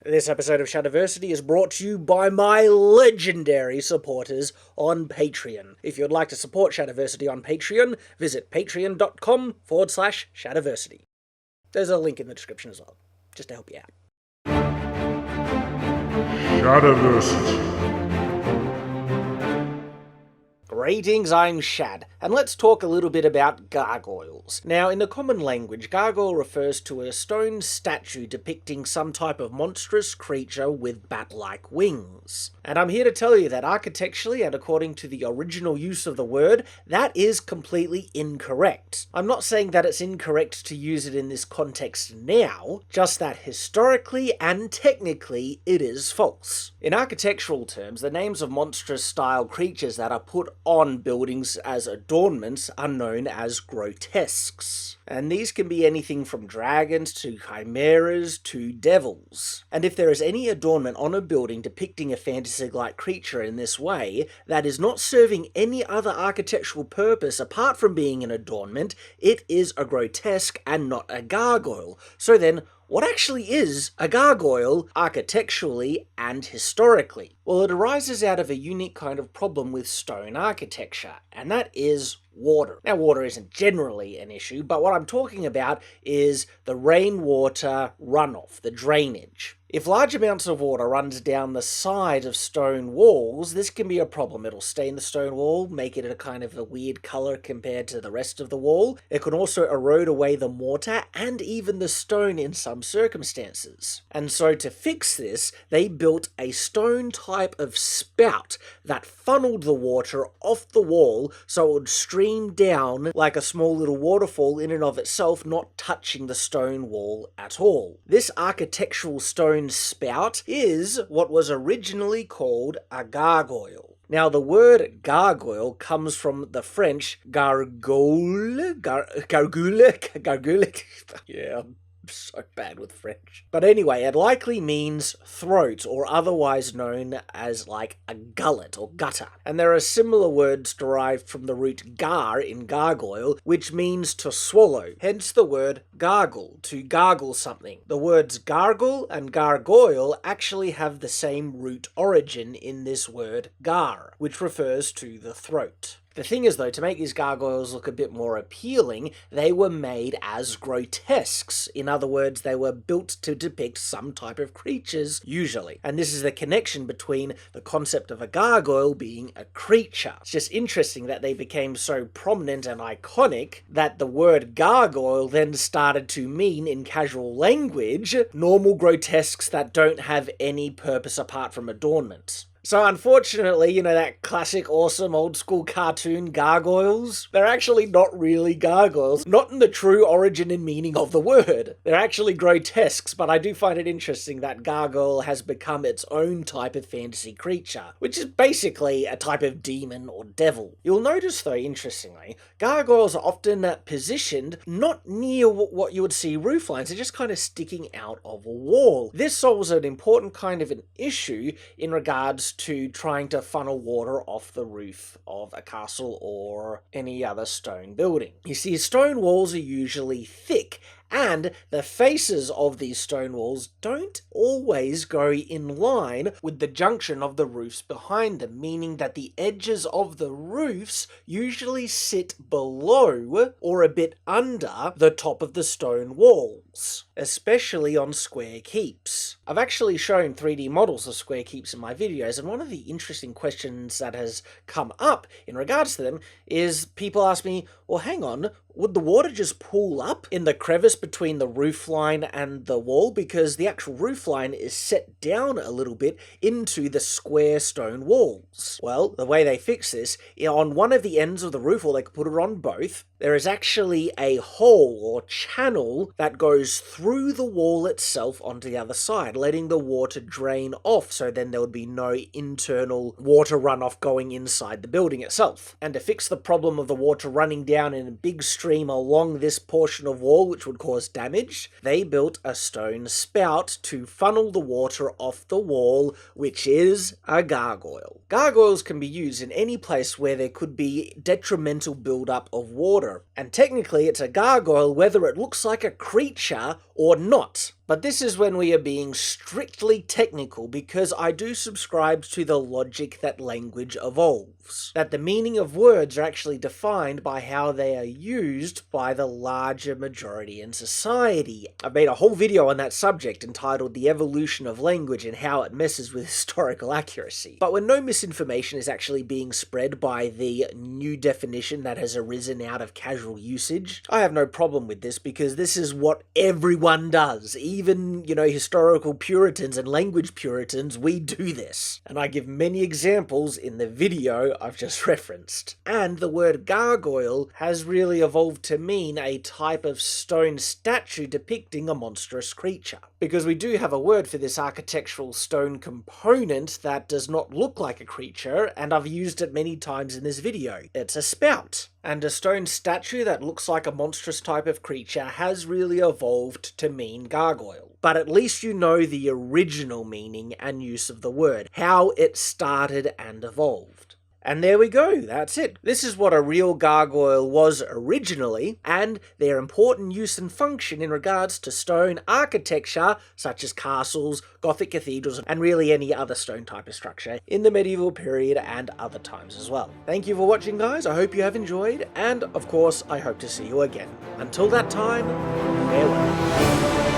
This episode of Shadiversity is brought to you by my legendary supporters on Patreon. If you'd like to support Shadiversity on Patreon, visit patreon.com/Shadiversity. There's a link in the description as well, just to help you out. Shadiversity. Greetings, I'm Shad, and let's talk a little bit about gargoyles. Now, in the common language, gargoyle refers to a stone statue depicting some type of monstrous creature with bat-like wings. And I'm here to tell you that architecturally, and according to the original use of the word, that is completely incorrect. I'm not saying that it's incorrect to use it in this context now, just that historically and technically it is false. In architectural terms, the names of monstrous-style creatures that are put on buildings as adornments are known as grotesques. And these can be anything from dragons to chimeras to devils. And if there is any adornment on a building depicting a fantasy-like creature in this way that is not serving any other architectural purpose apart from being an adornment, it is a grotesque and not a gargoyle. So then, what actually is a gargoyle architecturally and historically? Well, it arises out of a unique kind of problem with stone architecture, and that is water. Now, water isn't generally an issue, but what I'm talking about is the rainwater runoff, the drainage. If large amounts of water runs down the side of stone walls, this can be a problem. It'll stain the stone wall, make it a kind of a weird color compared to the rest of the wall. It can also erode away the mortar and even the stone in some circumstances. And so to fix this, they built a stone type of spout that funneled the water off the wall so it would stream down like a small little waterfall in and of itself, not touching the stone wall at all. This architectural stone spout is what was originally called a gargoyle. Now, the word gargoyle comes from the French gargoyle. Yeah, I'm so bad with French. But anyway, it likely means throat, or otherwise known as like a gullet or gutter. And there are similar words derived from the root gar in gargoyle, which means to swallow, hence the word gargle, to gargle something. The words gargle and gargoyle actually have the same root origin in this word gar, which refers to the throat. The thing is, though, to make these gargoyles look a bit more appealing, they were made as grotesques. In other words, they were built to depict some type of creatures, usually. And this is the connection between the concept of a gargoyle being a creature. It's just interesting that they became so prominent and iconic that the word gargoyle then started to mean, in casual language, normal grotesques that don't have any purpose apart from adornment. So unfortunately, that classic awesome old school cartoon Gargoyles, they're actually not really gargoyles, not in the true origin and meaning of the word. They're actually grotesques, but I do find it interesting that gargoyle has become its own type of fantasy creature, which is basically a type of demon or devil. You'll notice though, interestingly, gargoyles are often positioned not near what you would see roof lines, they're just kind of sticking out of a wall. This solves an important kind of an issue in regards to trying to funnel water off the roof of a castle or any other stone building. You see, stone walls are usually thick, and the faces of these stone walls don't always go in line with the junction of the roofs behind them, meaning that the edges of the roofs usually sit below or a bit under the top of the stone walls, especially on square keeps. I've actually shown 3D models of square keeps in my videos, and one of the interesting questions that has come up in regards to them is people ask me, well, hang on, would the water just pool up in the crevice between the roof line and the wall, because the actual roof line is set down a little bit into the square stone walls? Well, the way they fix this, on one of the ends of the roof, or they could put it on both, there is actually a hole or channel that goes through the wall itself onto the other side, letting the water drain off, so then there would be no internal water runoff going inside the building itself. And to fix the problem of the water running down in a big stream along this portion of wall, which would cause damage, they built a stone spout to funnel the water off the wall, which is a gargoyle. Gargoyles can be used in any place where there could be detrimental buildup of water, and technically it's a gargoyle whether it looks like a creature or not. But this is when we are being strictly technical, because I do subscribe to the logic that language evolves. That the meaning of words are actually defined by how they are used by the larger majority in society. I've made a whole video on that subject entitled The Evolution of Language and How It Messes with Historical Accuracy. But when no misinformation is actually being spread by the new definition that has arisen out of casual usage, I have no problem with this, because this is what everyone does. Even, historical Puritans and language Puritans, we do this. And I give many examples in the video I've just referenced. And the word gargoyle has really evolved to mean a type of stone statue depicting a monstrous creature. Because we do have a word for this architectural stone component that does not look like a creature, and I've used it many times in this video. It's a spout. And a stone statue that looks like a monstrous type of creature has really evolved to mean gargoyle. But at least you know the original meaning and use of the word, how it started and evolved. And there we go, that's it. This is what a real gargoyle was originally, and their important use and function in regards to stone architecture, such as castles, Gothic cathedrals, and really any other stone type of structure in the medieval period and other times as well. Thank you for watching, guys. I hope you have enjoyed, and of course, I hope to see you again. Until that time, farewell.